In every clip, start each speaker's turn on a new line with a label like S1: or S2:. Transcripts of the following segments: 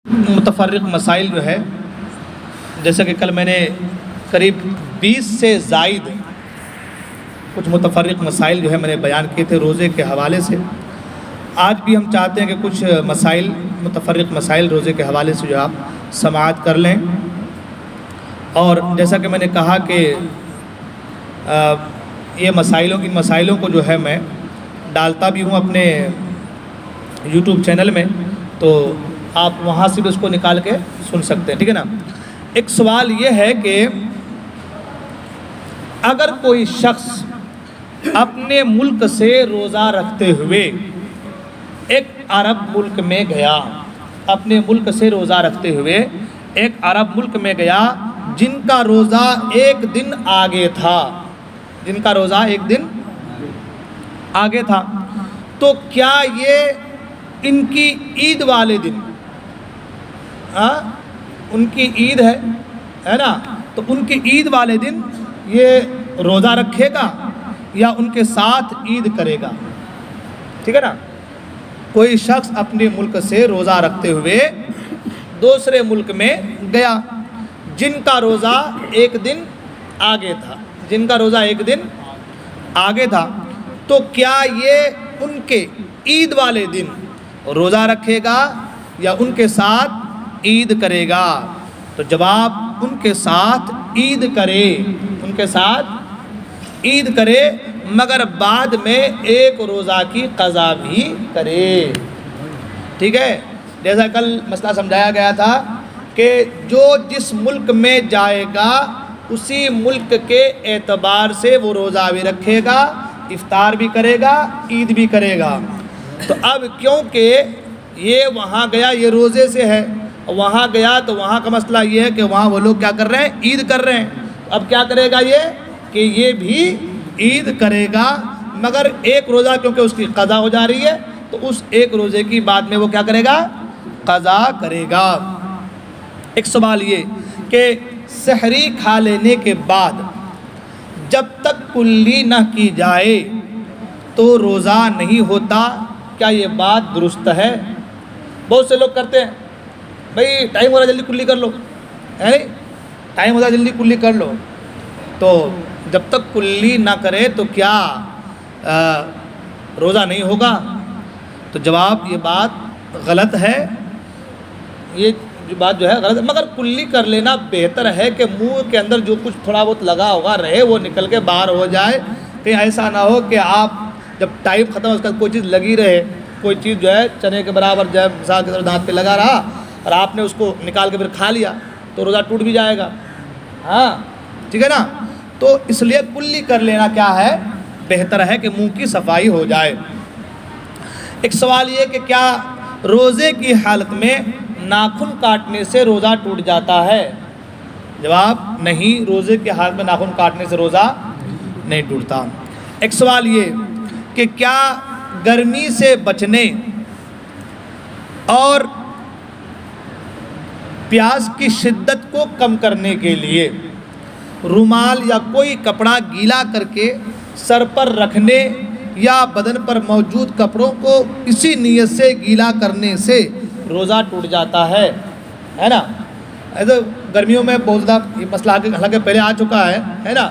S1: متفرق مسائل جو ہے، جیسا کہ کل میں نے قریب 20 سے زائد کچھ متفرق مسائل جو ہے میں نے بیان کیے تھے روزے کے حوالے سے۔ آج بھی ہم چاہتے ہیں کہ کچھ مسائل متفرق مسائل روزے کے حوالے سے جو آپ سماعت کر لیں۔ اور جیسا کہ میں نے کہا کہ یہ ان مسائلوں کو جو ہے میں ڈالتا بھی ہوں اپنے یوٹیوب چینل میں، تو آپ وہاں سے بھی اس کو نکال کے سن سکتے ہیں، ٹھیک ہے نا۔ ایک سوال یہ ہے کہ اگر کوئی شخص اپنے ملک سے روزہ رکھتے ہوئے ایک عرب ملک میں گیا، اپنے ملک سے روزہ رکھتے ہوئے ایک عرب ملک میں گیا جن کا روزہ ایک دن آگے تھا، جن کا روزہ ایک دن آگے تھا، تو کیا یہ ان کی عید والے دن ان کی عید ہے نا، تو ان کی عید والے دن یہ روزہ رکھے گا یا ان کے ساتھ عید کرے گا؟ ٹھیک ہے نا۔ کوئی شخص اپنے ملک سے روزہ رکھتے ہوئے دوسرے ملک میں گیا جن کا روزہ ایک دن آگے تھا، جن کا روزہ ایک دن آگے تھا، تو کیا یہ ان کے عید والے دن روزہ رکھے گا یا ان کے ساتھ عید کرے گا؟ تو جواب ان کے ساتھ عید کرے، ان کے ساتھ عید کرے، مگر بعد میں ایک روزہ کی قضا بھی کرے، ٹھیک ہے۔ جیسا کل مسئلہ سمجھایا گیا تھا کہ جو جس ملک میں جائے گا اسی ملک کے اعتبار سے وہ روزہ بھی رکھے گا، افطار بھی کرے گا، عید بھی کرے گا۔ تو اب کیونکہ یہ وہاں گیا، یہ روزے سے ہے، وہاں گیا تو وہاں کا مسئلہ یہ ہے کہ وہاں وہ لوگ کیا کر رہے ہیں؟ عید کر رہے ہیں۔ اب کیا کرے گا یہ کہ یہ بھی عید کرے گا، مگر ایک روزہ کیونکہ اس کی قضا ہو جا رہی ہے تو اس ایک روزے کی بعد میں وہ کیا کرے گا؟ قضا کرے گا۔ ایک سوال یہ کہ سحری کھا لینے کے بعد جب تک کلی نہ کی جائے تو روزہ نہیں ہوتا، کیا یہ بات درست ہے؟ بہت سے لوگ کرتے ہیں بھائی ٹائم ہو رہا جلدی کلی کر لو، ہے نہیں، ٹائم ہو رہا جلدی کلی کر لو، تو جب تک کلی نہ کرے تو کیا روزہ نہیں ہوگا؟ تو جواب یہ بات غلط ہے، یہ بات جو ہے غلط ہے، مگر کلی کر لینا بہتر ہے کہ منہ کے اندر جو کچھ تھوڑا بہت لگا ہوگا رہے، وہ نکل کے باہر ہو جائے، کہیں ایسا نہ ہو کہ آپ جب ٹائم ختم ہو اس کا کوئی چیز لگی رہے، کوئی چیز جو ہے چنے کے برابر جو ہے مثال کے طور دانت پہ لگا رہا اور آپ نے اس کو نکال کے پھر کھا لیا تو روزہ ٹوٹ بھی جائے گا، ہاں ٹھیک ہے نا۔ تو اس لیے کلی کر لینا کیا ہے؟ بہتر ہے کہ منہ کی صفائی ہو جائے۔ ایک سوال یہ کہ کیا روزے کی حالت میں ناخن کاٹنے سے روزہ ٹوٹ جاتا ہے؟ جواب نہیں، روزے کی حالت میں ناخن کاٹنے سے روزہ نہیں ٹوٹتا۔ ایک سوال یہ کہ کیا گرمی سے بچنے اور پیاس کی شدت کو کم کرنے کے لیے رومال یا کوئی کپڑا گیلا کر کے سر پر رکھنے یا بدن پر موجود کپڑوں کو اسی نیت سے گیلا کرنے سے روزہ ٹوٹ جاتا ہے نا؟ ایسے گرمیوں میں بہت زیادہ یہ مسئلہ حالانکہ پہلے آ چکا ہے نا،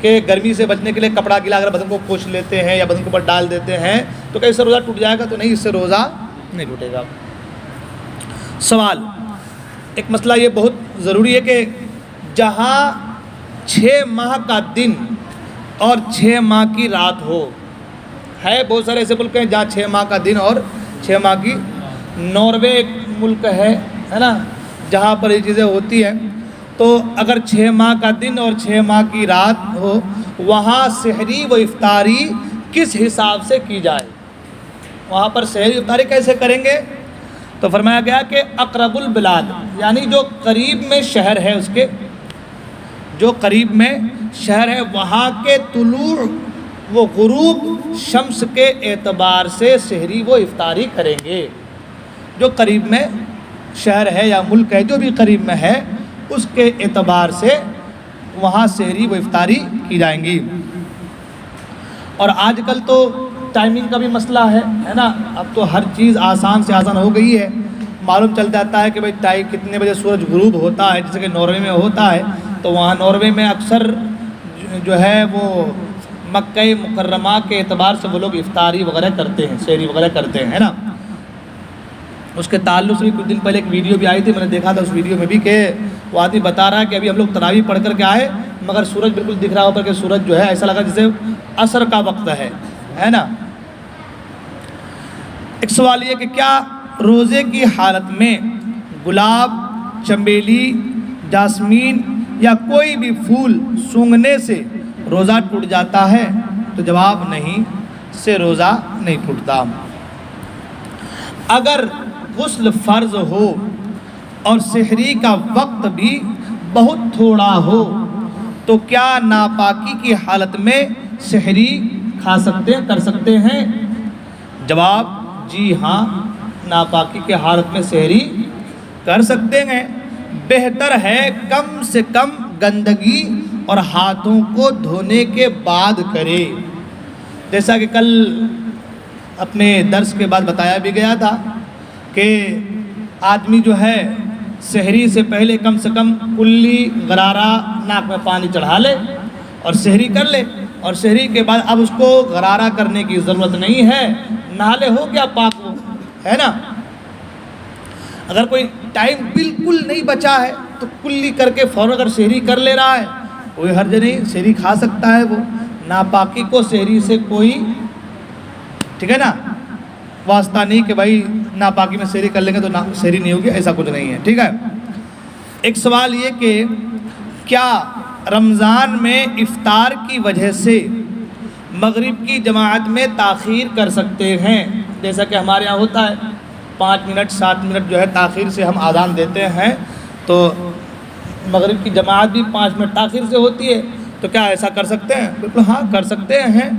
S1: کہ گرمی سے بچنے کے لیے کپڑا گیلا اگر بدن کو پوچھ لیتے ہیں یا بدن کے اوپر ڈال دیتے ہیں تو کیا اس سے روزہ ٹوٹ جائے گا؟ تو نہیں، اس سے روزہ نہیں ٹوٹے گا۔ سوال ایک مسئلہ یہ بہت ضروری ہے کہ جہاں 6 ماہ کا دن اور 6 ماہ کی رات ہو، ہے بہت سارے ایسے ملک ہیں جہاں 6 ماہ کا دن اور 6 ماہ کی، ناروے ایک ملک ہے نا جہاں پر یہ چیزیں ہوتی ہیں، تو اگر 6 ماہ کا دن اور 6 ماہ کی رات ہو، وہاں سحری و افطاری کس حساب سے کی جائے؟ وہاں پر سحری افطاری کیسے کریں گے؟ تو فرمایا گیا کہ اقرب البلاد، یعنی جو قریب میں شہر ہے، اس کے جو قریب میں شہر ہے وہاں کے طلوع و غروب شمس کے اعتبار سے سحری و افطاری کریں گے۔ جو قریب میں شہر ہے یا ملک ہے جو بھی قریب میں ہے اس کے اعتبار سے وہاں سحری و افطاری کی جائیں گی۔ اور آج کل تو ٹائمنگ کا بھی مسئلہ ہے نا، اب تو ہر چیز آسان سے آسان ہو گئی ہے، معلوم چل جاتا ہے کہ بھائی کتنے بجے سورج غروب ہوتا ہے، جیسے کہ ناروے میں ہوتا ہے، تو وہاں ناروے میں اکثر جو ہے وہ مکہ مکرمہ کے اعتبار سے وہ لوگ افطاری وغیرہ کرتے ہیں، سحری وغیرہ کرتے ہیں، ہے نا۔ اس کے تعلق سے بھی کچھ دن پہلے ایک ویڈیو بھی آئی تھی، میں نے دیکھا تھا اس ویڈیو میں بھی کہ وہ آدمی بتا رہا ہے کہ ابھی ہم لوگ تراویح پڑھ کر کے آئے مگر سورج بالکل دکھ رہا ہوتا کہ سورج جو ہے ایسا لگا جیسے عصر کا وقت ہے نا۔ ایک سوال یہ کہ کیا روزے کی حالت میں گلاب، چنبیلی، جاسمین یا کوئی بھی پھول سونگھنے سے روزہ ٹوٹ جاتا ہے؟ تو جواب نہیں، اس سے روزہ نہیں ٹوٹتا۔ اگر غسل فرض ہو اور سحری کا وقت بھی بہت تھوڑا ہو تو کیا ناپاکی کی حالت میں سحری کر سکتے ہیں؟ جواب جی ہاں، ناپاکی کے حالت میں سحری کر سکتے ہیں۔ بہتر ہے کم سے کم گندگی اور ہاتھوں کو دھونے کے بعد کرے، جیسا کہ کل اپنے درس کے بعد بتایا بھی گیا تھا کہ آدمی جو ہے سحری سے پہلے کم سے کم کلی غرارہ ناک میں پانی چڑھا لے اور سحری کر لے، اور سحری کے بعد اب اس کو غرارہ کرنے کی ضرورت نہیں ہے، نہالے ہو گیا پاک وہ، ہے نا۔ اگر کوئی ٹائم بالکل نہیں بچا ہے تو کلی کر کے فوراً اگر سحری کر لے رہا ہے کوئی حرج نہیں، سحری کھا سکتا ہے وہ، ناپاکی کو سحری سے کوئی، ٹھیک ہے نا، واسطہ نہیں کہ بھائی ناپاکی میں سحری کر لیں گے تو سحری نہیں ہوگی، ایسا کچھ نہیں ہے، ٹھیک ہے۔ ایک سوال یہ کہ کیا رمضان میں افطار کی وجہ سے مغرب کی جماعت میں تاخیر کر سکتے ہیں؟ جیسا کہ ہمارے یہاں ہوتا ہے 5 منٹ 7 منٹ جو ہے تاخیر سے ہم اذان دیتے ہیں، تو مغرب کی جماعت بھی 5 منٹ تاخیر سے ہوتی ہے، تو کیا ایسا کر سکتے ہیں؟ بالکل ہاں کر سکتے ہیں،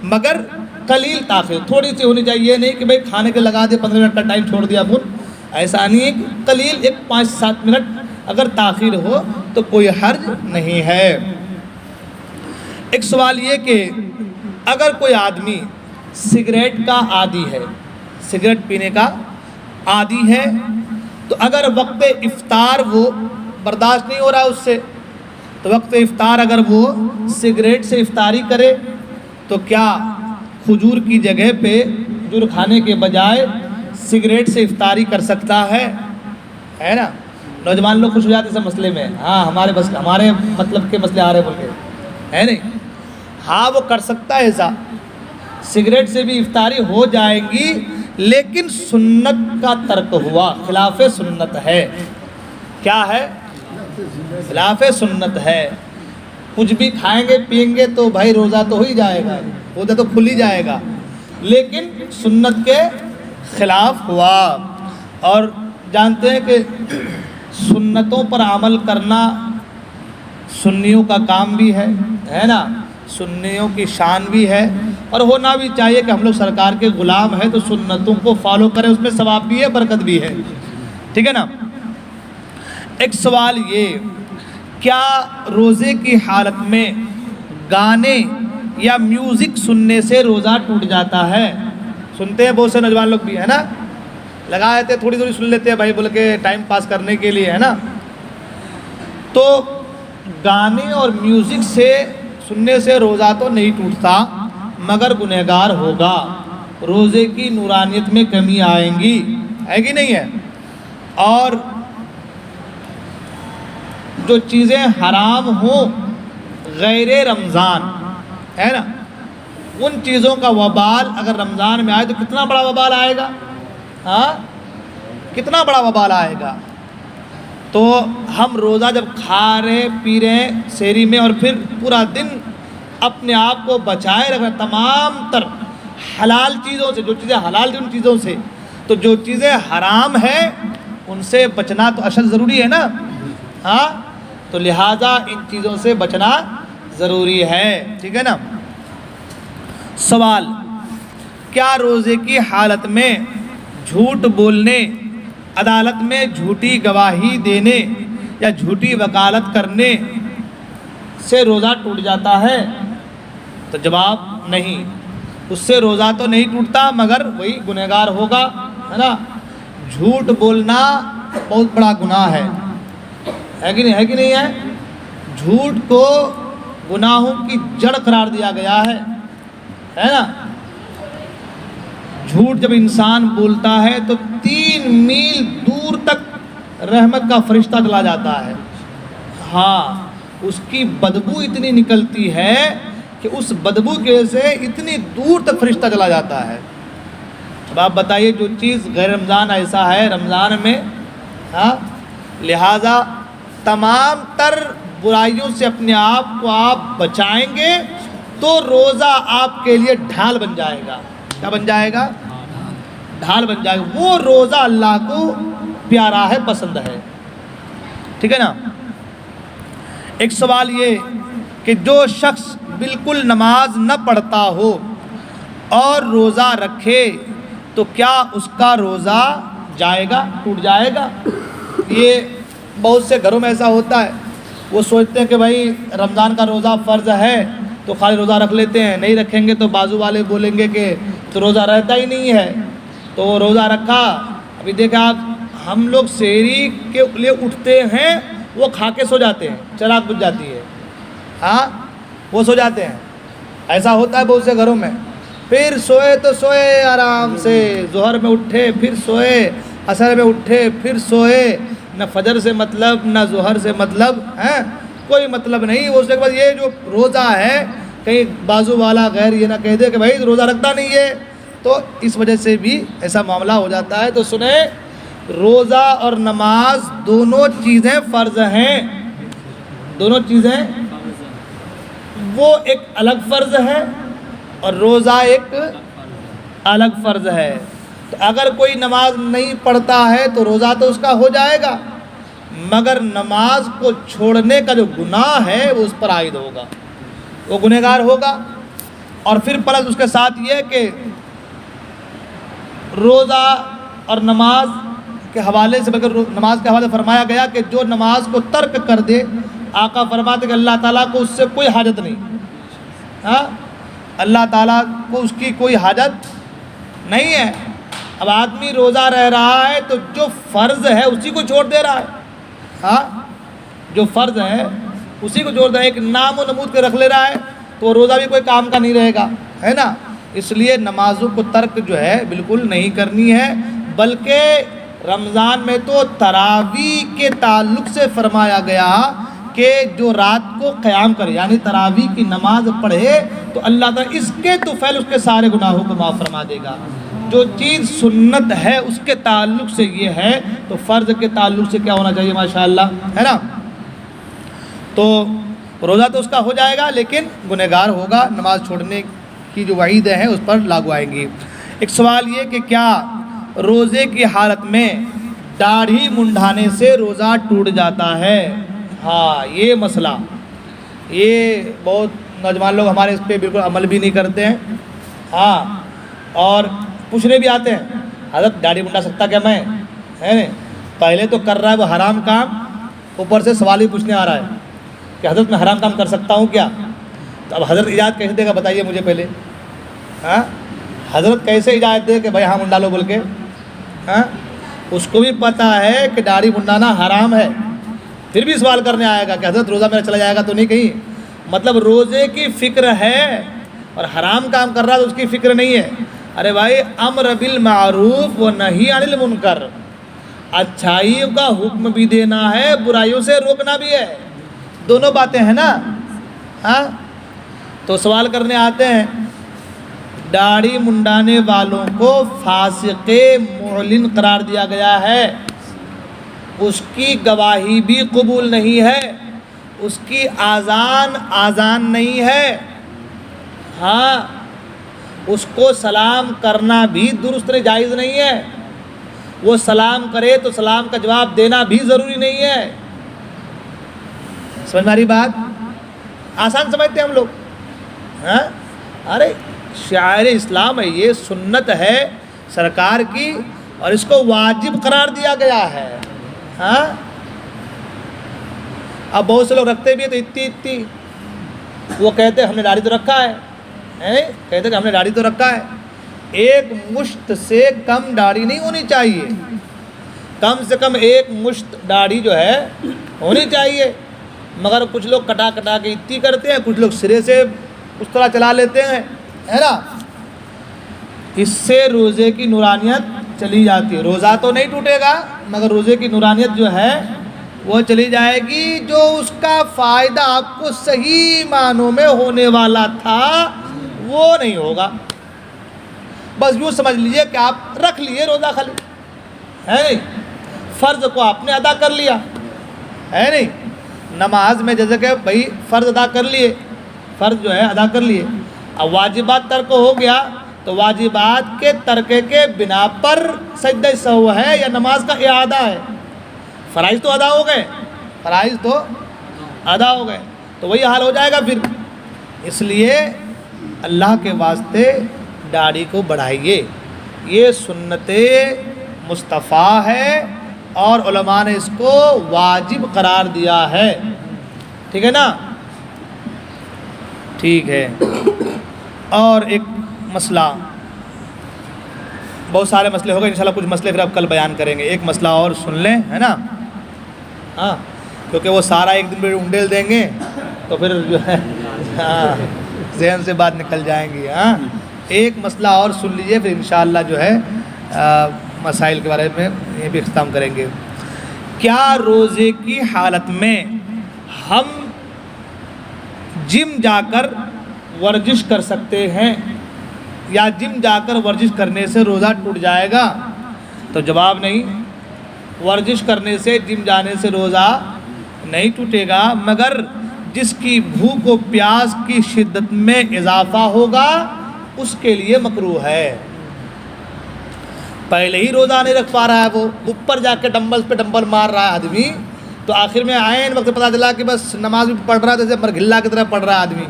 S1: مگر قلیل تاخیر تھوڑی سی ہونی چاہیے، یہ نہیں کہ بھائی کھانے کے لگا دے 15 منٹ کا ٹائم چھوڑ دیا پھر، ایسا نہیں ہے کہ قلیل ایک 5-7 منٹ اگر تاخیر ہو تو کوئی حرج نہیں ہے۔ ایک سوال یہ کہ اگر کوئی آدمی سگریٹ کا عادی ہے، سگریٹ پینے کا عادی ہے، تو اگر وقت افطار وہ برداشت نہیں ہو رہا اس سے، تو وقت افطار اگر وہ سگریٹ سے افطاری کرے تو کیا کھجور کی جگہ پہ کھجور کھانے کے بجائے سگریٹ سے افطاری کر سکتا ہے نا؟ نوجوان لوگ خوش ہو جاتے ہیں اس مسئلے میں، ہاں ہمارے مطلب کے مسئلے آ رہے بول کے، ہے نہیں؟ ہاں وہ کر سکتا ہے ایسا، سگریٹ سے بھی افطاری ہو جائے گی، لیکن سنت کا ترک ہوا، خلاف سنت ہے۔ کیا ہے؟ خلاف سنت ہے۔ کچھ بھی کھائیں گے پئیں گے تو بھائی روزہ تو ہو ہی جائے گا، روزہ تو کھل ہی جائے گا، لیکن سنت کے خلاف ہوا۔ اور جانتے ہیں کہ سنتوں پر عمل کرنا سنیوں کا کام بھی ہے نا، سنیوں کی شان بھی ہے، اور ہونا بھی چاہیے کہ ہم لوگ سرکار کے غلام ہیں تو سنتوں کو فالو کریں، اس میں ثواب بھی ہے، برکت بھی ہے، ٹھیک ہے نا۔ ایک سوال یہ، کیا روزے کی حالت میں گانے یا میوزک سننے سے روزہ ٹوٹ جاتا ہے؟ سنتے ہیں بہت سے نوجوان لوگ بھی، ہے نا، لگا دیتے تھوڑی تھوڑی سن لیتے ہیں بھائی بول کے ٹائم پاس کرنے کے لیے، ہے نا۔ تو گانے اور میوزک سے سننے سے روزہ تو نہیں ٹوٹتا، مگر گنہگار ہوگا، روزے کی نورانیت میں کمی آئیں گی، ہے کہ نہیں ہے؟ اور جو چیزیں حرام ہوں غیر رمضان، ہے نا، ان چیزوں کا وبال اگر رمضان میں آئے تو کتنا بڑا وبال آئے گا، ہاں کتنا بڑا وبال آئے گا۔ تو ہم روزہ جب کھا رہے پی رہے سحری میں، اور پھر پورا دن اپنے آپ کو بچائے رکھنا تمام تر حلال چیزوں سے، جو چیزیں حلال تھیں ان چیزوں سے، تو جو چیزیں حرام ہیں ان سے بچنا تو اشد ضروری ہے نا، ہاں، تو لہٰذا ان چیزوں سے بچنا ضروری ہے، ٹھیک ہے نا۔ سوال، کیا روزے کی حالت میں جھوٹ بولنے، عدالت میں جھوٹی گواہی دینے یا جھوٹی وکالت کرنے سے روزہ ٹوٹ جاتا ہے؟ تو جواب نہیں، اس سے روزہ تو نہیں ٹوٹتا، مگر وہی گنہگار ہوگا، ہے نا۔ جھوٹ بولنا بہت بڑا گناہ ہے کہ نہیں ہے؟ جھوٹ کو گناہوں کی جڑ قرار دیا گیا ہے نا؟ جھوٹ جب انسان بولتا ہے تو 3 میل دور تک رحمت کا فرشتہ چلا جاتا ہے. ہاں، اس کی بدبو اتنی نکلتی ہے کہ اس بدبو کی وجہ سے اتنی دور تک فرشتہ چلا جاتا ہے. اب آپ بتائیے، جو چیز غیر رمضان ایسا ہے رمضان میں، لہذا تمام تر برائیوں سے اپنے آپ کو آپ بچائیں گے تو روزہ آپ کے لیے ڈھال بن جائے گا. کیا بن جائے گا؟ ڈھال بن جائے گا. وہ روزہ اللہ کو پیارا ہے، پسند ہے. ٹھیک ہے نا؟ ایک سوال یہ کہ جو شخص بالکل نماز نہ پڑھتا ہو اور روزہ رکھے تو کیا اس کا روزہ جائے گا، ٹوٹ جائے گا؟ یہ بہت سے گھروں میں ایسا ہوتا ہے، وہ سوچتے ہیں کہ بھائی رمضان کا روزہ فرض ہے تو خالی روزہ رکھ لیتے ہیں، نہیں رکھیں گے تو بازو والے بولیں گے کہ تو روزہ رہتا ہی نہیں ہے. تو وہ روزہ رکھا. ابھی دیکھا آپ، ہم لوگ سحری کے لیے اٹھتے ہیں، وہ کھا کے سو جاتے ہیں، چراغ بجھ جاتی ہے، ہاں وہ سو جاتے ہیں. ایسا ہوتا ہے بہت سے گھروں میں. پھر سوئے تو سوئے آرام سے، ظہر میں اٹھے پھر سوئے، عصر میں اٹھے پھر سوئے، نہ فجر سے مطلب نہ ظہر سے مطلب ہے، کوئی مطلب نہیں. اس کے بعد یہ جو روزہ ہے، کہیں بازو والا غیر یہ نہ کہہ دے کہ بھائی روزہ رکھتا نہیں ہے، تو اس وجہ سے بھی ایسا معاملہ ہو جاتا ہے. تو سنیں، روزہ اور نماز دونوں چیزیں فرض ہیں. دونوں چیزیں، وہ ایک الگ فرض ہے اور روزہ ایک الگ فرض ہے. تو اگر کوئی نماز نہیں پڑھتا ہے تو روزہ تو اس کا ہو جائے گا، مگر نماز کو چھوڑنے کا جو گناہ ہے وہ اس پر عائد ہوگا، وہ گنہگار ہوگا. اور پھر پلس اس کے ساتھ یہ کہ روزہ اور نماز کے حوالے سے، بلکہ نماز کے حوالے فرمایا گیا کہ جو نماز کو ترک کر دے، آقا فرماتے کہ اللہ تعالیٰ کو اس سے کوئی حاجت نہیں. ہاں، اللہ تعالیٰ کو اس کی کوئی حاجت نہیں ہے. اب آدمی روزہ رہ رہا ہے تو جو فرض ہے اسی کو چھوڑ دے رہا ہے. ہاں، جو فرض ہے اسی کو چھوڑ دے رہا ہے، ایک نام و نمود کے رکھ لے رہا ہے تو روزہ بھی کوئی کام کا نہیں رہے گا، ہے نا؟ اس لیے نمازوں کو ترک جو ہے بالکل نہیں کرنی ہے. بلکہ رمضان میں تو تراویح کے تعلق سے فرمایا گیا کہ جو رات کو قیام کرے، یعنی تراویح کی نماز پڑھے، تو اللہ تعالیٰ اس کے طفیل اس کے سارے گناہوں کو معاف فرما دے گا. جو چیز سنت ہے اس کے تعلق سے یہ ہے، تو فرض کے تعلق سے کیا ہونا چاہیے؟ ماشاءاللہ، ہے نا؟ تو روزہ تو اس کا ہو جائے گا لیکن گنہگار ہوگا. نماز چھوڑنے کی جو وعیدیں ہیں اس پر لاگو آئیں گی. ایک سوال یہ کہ کیا روزے کی حالت میں داڑھی منڈانے سے روزہ ٹوٹ جاتا ہے؟ ہاں، یہ مسئلہ، یہ بہت نوجوان لوگ ہمارے اس پہ بالکل عمل بھی نہیں کرتے ہیں. ہاں، اور پوچھنے بھی آتے ہیں، حضرت داڑھی منڈا سکتا کیا میں؟ ہے نا؟ پہلے تو کر رہا ہے وہ حرام کام، اوپر سے سوال ہی پوچھنے آ رہا ہے کہ حضرت میں حرام کام کر سکتا ہوں کیا؟ تو اب حضرت اجازت کیسے دے گا بتائیے مجھے پہلے. ہاں، حضرت کیسے اجازت دے کہ بھائی ہاں منڈا لو بول کے؟ ہاں، اس کو بھی پتہ ہے کہ داڑھی منڈانا حرام ہے، پھر بھی سوال کرنے آئے گا کہ حضرت روزہ میرا چلا جائے گا تو نہیں کہیں؟ مطلب روزے کی فکر ہے اور حرام کام کر رہا ہے تو اس کی فکر نہیں ہے. ارے بھائی، امر بالمعروف و نہی عن المنکر، اچھائیوں کا حکم بھی دینا ہے، برائیوں سے روکنا بھی ہے، دونوں باتیں ہیں نا. ہاں، تو سوال کرنے آتے ہیں، داڑھی منڈانے والوں کو فاسق معلن قرار دیا گیا ہے، اس کی گواہی بھی قبول نہیں ہے، اس کی آذان نہیں ہے. ہاں، اس کو سلام کرنا بھی درست جائز نہیں ہے. وہ سلام کرے تو سلام کا جواب دینا بھی ضروری نہیں ہے. سمجھ ہماری بات؟ آسان سمجھتے ہیں ہم لوگ. ہاں، ارے شعائر اسلام ہے، یہ سنت ہے سرکار کی اور اس کو واجب قرار دیا گیا ہے. ہاں، اب بہت سے لوگ رکھتے بھی ہیں تو اتنی وہ کہتے ہیں ہم نے داڑھی تو رکھا ہے، کہتے ہیں کہ ہم نے داڑھی تو رکھا ہے. ایک مشت سے کم داڑھی نہیں ہونی چاہیے. کم سے کم ایک مشت داڑھی جو ہے ہونی چاہیے، مگر کچھ لوگ کٹا کٹا کے اتنی کرتے ہیں، کچھ لوگ سرے سے اس طرح چلا لیتے ہیں، ہے نا. اس سے روزے کی نورانیت چلی جاتی ہے. روزہ تو نہیں ٹوٹے گا مگر روزے کی نورانیت جو ہے وہ چلی جائے گی. جو اس کا فائدہ آپ کو صحیح معنوں میں ہونے والا تھا وہ نہیں ہوگا. بس یوں سمجھ لیجئے کہ آپ رکھ لیے روزہ خالی، ہے نہیں، فرض کو آپ نے ادا کر لیا، ہے نہیں. نماز میں جیسے کہ بھائی فرض ادا کر لیے، فرض جو ہے ادا کر لیے. اب واجبات ترک ہو گیا تو واجبات کے ترکے کے بنا پر سجدہ سہو ہے یا نماز کا اعادہ ہے. فرائض تو ادا ہو گئے، فرائض تو ادا ہو گئے تو وہی حال ہو جائے گا پھر. اس لیے اللہ کے واسطے داڑھی کو بڑھائیے، یہ سنت مصطفیٰ ہے اور علماء نے اس کو واجب قرار دیا ہے. ٹھیک ہے نا، ٹھیک ہے. اور ایک مسئلہ، بہت سارے مسئلے ہو گئے، انشاءاللہ کچھ مسئلے پھر اب کل بیان کریں گے. ایک مسئلہ اور سن لیں، ہے نا، ہاں، کیونکہ وہ سارا ایک دن میں انڈیل دیں گے تو پھر جو ہے ذہن سے بات نکل جائیں گی. ہاں، ایک مسئلہ اور سن لیجئے پھر انشاءاللہ جو ہے مسائل کے بارے میں یہ بھی اختتام کریں گے. کیا روزے کی حالت میں ہم جم جا کر ورزش کر سکتے ہیں یا جم جا کر ورزش کرنے سے روزہ ٹوٹ جائے گا؟ تو جواب نہیں، ورزش کرنے سے، جم جانے سے روزہ نہیں ٹوٹے گا، مگر جس کی بھوک و پیاس کی شدت میں اضافہ ہوگا اس کے لیے مکروہ ہے. پہلے ہی روزہ نہیں رکھ پا رہا ہے، وہ اوپر جا کے ڈمبل پہ ڈمبل مار رہا ہے آدمی، تو آخر میں عین وقت پتہ چلا کہ بس نماز بھی پڑھ رہا ہے جیسے مرگھلا کی طرح پڑھ رہا ہے آدمی،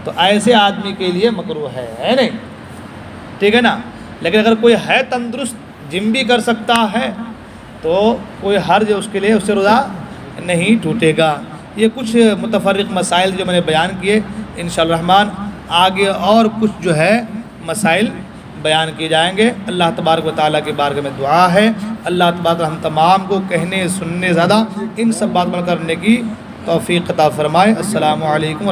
S1: تو ایسے آدمی کے لیے مکروہ ہے نہیں. ٹھیک ہے نا. لیکن اگر کوئی ہے تندرست، جم بھی کر سکتا ہے تو کوئی حرج اس کے لیے، اس سے روزہ نہیں ٹوٹے گا. یہ کچھ متفرق مسائل جو میں نے بیان کیے، انشاءاللہ الرحمن آگے اور کچھ جو ہے مسائل بیان کیے جائیں گے. اللہ تبارک و تعالیٰ کے بارگاہ میں دعا ہے، اللہ تبارک ہم تمام کو کہنے سننے زیادہ ان سب بات پر کرنے کی توفیق عطا فرمائے. السلام علیکم.